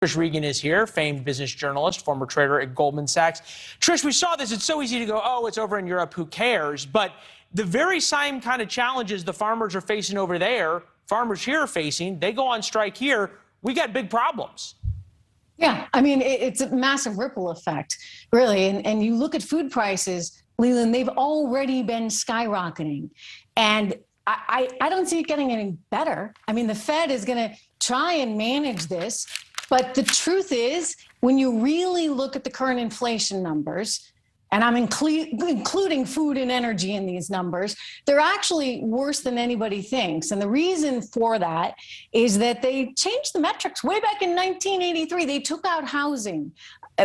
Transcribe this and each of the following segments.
Trish Regan is here, famed business journalist, former trader at Goldman Sachs. Trish, we saw this. It's so easy to go, oh, it's over in Europe, who cares? But the very same kind of challenges the farmers are facing over there, farmers here are facing. They go on strike here. We got big problems. Yeah, I mean, it's a massive ripple effect, really. And you look at food prices, Leland, they've already been skyrocketing. And I don't see it getting any better. I mean, the Fed is going to try and manage this. But the truth is, when you really look at the current inflation numbers, and I'm including food and energy in these numbers, they're actually worse than anybody thinks. And the reason for that is that they changed the metrics way back in 1983. They took out housing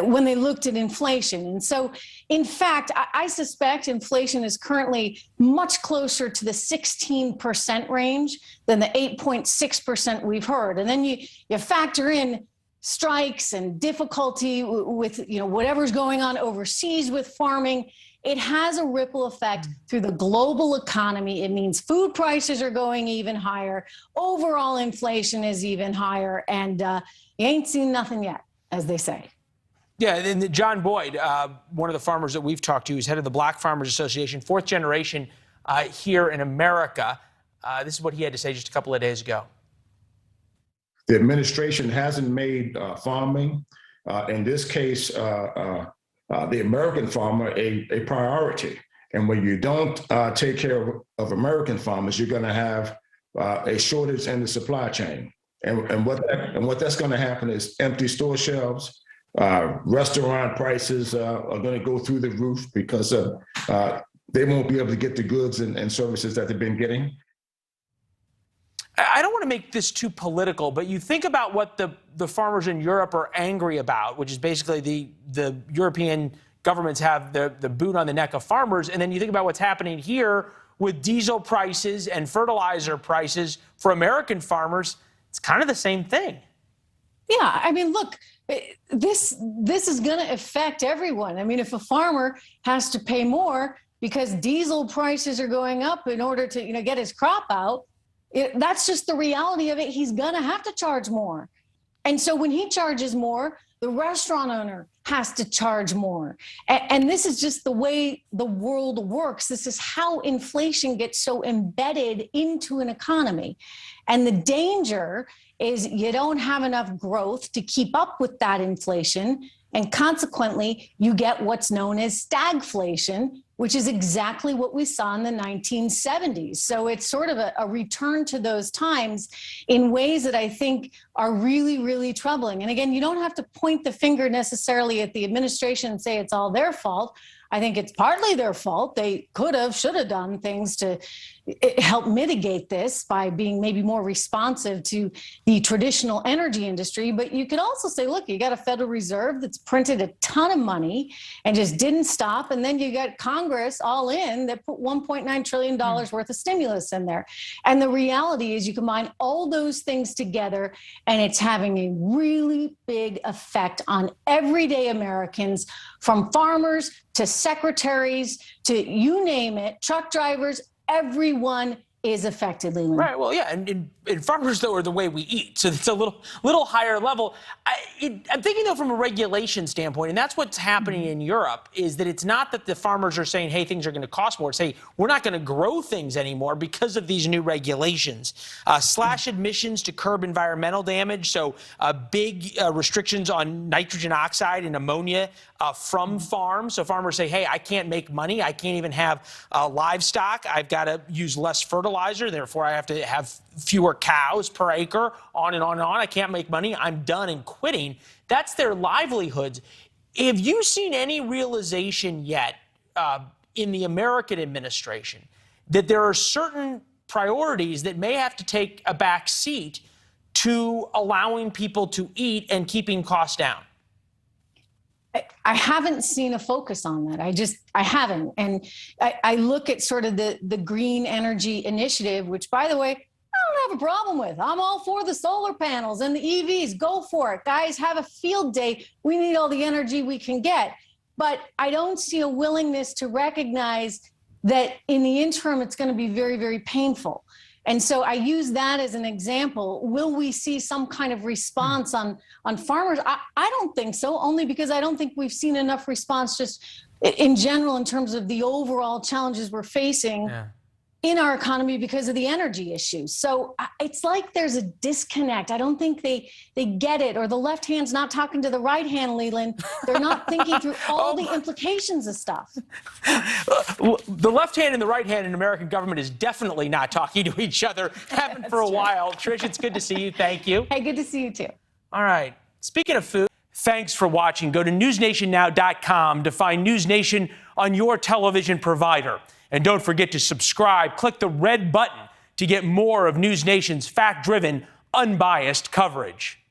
when they looked at inflation. And so, in fact, I suspect inflation is currently much closer to the 16% range than the 8.6% we've heard. And then you factor in strikes and difficulty with whatever's going on overseas with farming. It has a ripple effect through the global economy. It means food prices are going even higher. Overall inflation is even higher. And you ain't seen nothing yet, as they say. Yeah, and John Boyd, one of the farmers that we've talked to, is head of the Black Farmers Association, fourth generation here in America. This is what he had to say just a couple of days ago. The administration hasn't made farming, in this case, the American farmer, a priority. And when you don't take care of American farmers, you're going to have a shortage in the supply chain. And what that's going to happen is empty store shelves. Restaurant prices are going to go through the roof because they won't be able to get the goods and services that they've been getting. I don't want to make this too political, but you think about what the farmers in Europe are angry about, which is basically the European governments have the boot on the neck of farmers. And then you think about what's happening here with diesel prices and fertilizer prices for American farmers. It's kind of the same thing. Yeah, I mean, look, this is going to affect everyone. I mean, if a farmer has to pay more because diesel prices are going up in order to get his crop out, that's just the reality of it. He's going to have to charge more. And so when he charges more, the restaurant owner has to charge more. And this is just the way the world works. This is how inflation gets so embedded into an economy. And the danger is you don't have enough growth to keep up with that inflation. And consequently, you get what's known as stagflation, which is exactly what we saw in the 1970s. So it's sort of a return to those times in ways that I think are really, really troubling. And again, you don't have to point the finger necessarily at the administration and say it's all their fault. I think it's partly their fault. They could have, should have done things to help mitigate this by being maybe more responsive to the traditional energy industry. But you could also say, look, you got a Federal Reserve that's printed a ton of money and just didn't stop. And then you got Congress all in that put $1.9 trillion worth of stimulus in there. And the reality is you combine all those things together and it's having a really big effect on everyday Americans, from farmers to secretaries to you name it, truck drivers. Everyone is affected, Leland. Right. Well, yeah. And farmers, though, are the way we eat. So it's a little higher level. I'm thinking, though, from a regulation standpoint, and that's what's happening in Europe, is that it's not that the farmers are saying, hey, things are going to cost more. It's, hey, we're not going to grow things anymore because of these new regulations. Slash emissions to curb environmental damage. So big restrictions on nitrogen oxide and ammonia from farms. So farmers say, hey, I can't make money. I can't even have livestock. I've got to use less fertilizer. Therefore, I have to have fewer cows per acre, on and on and on. I can't make money. I'm done and quitting. That's their livelihoods. Have you seen any realization yet in the American administration that there are certain priorities that may have to take a back seat to allowing people to eat and keeping costs down? I haven't seen a focus on that. I haven't. And I look at sort of the green energy initiative, which, by the way, I don't have a problem with. I'm all for the solar panels and the EVs. Go for it. Guys, have a field day. We need all the energy we can get. But I don't see a willingness to recognize that in the interim, it's going to be very, very painful. And so I use that as an example. Will we see some kind of response on farmers? I don't think so, only because I don't think we've seen enough response just in general in terms of the overall challenges we're facing in our economy because of the energy issues. So it's like there's a disconnect. I don't think they get it, or the left hand's not talking to the right hand, Leland. They're not thinking through all the implications of stuff. The left hand and the right hand in American government is definitely not talking to each other. Haven't for a while. Trish, it's good to see you. Thank you. Hey, good to see you too. All right. Speaking of food, thanks for watching. Go to newsnationnow.com to find NewsNation on your television provider. And don't forget to subscribe. Click the red button to get more of NewsNation's fact-driven, unbiased coverage.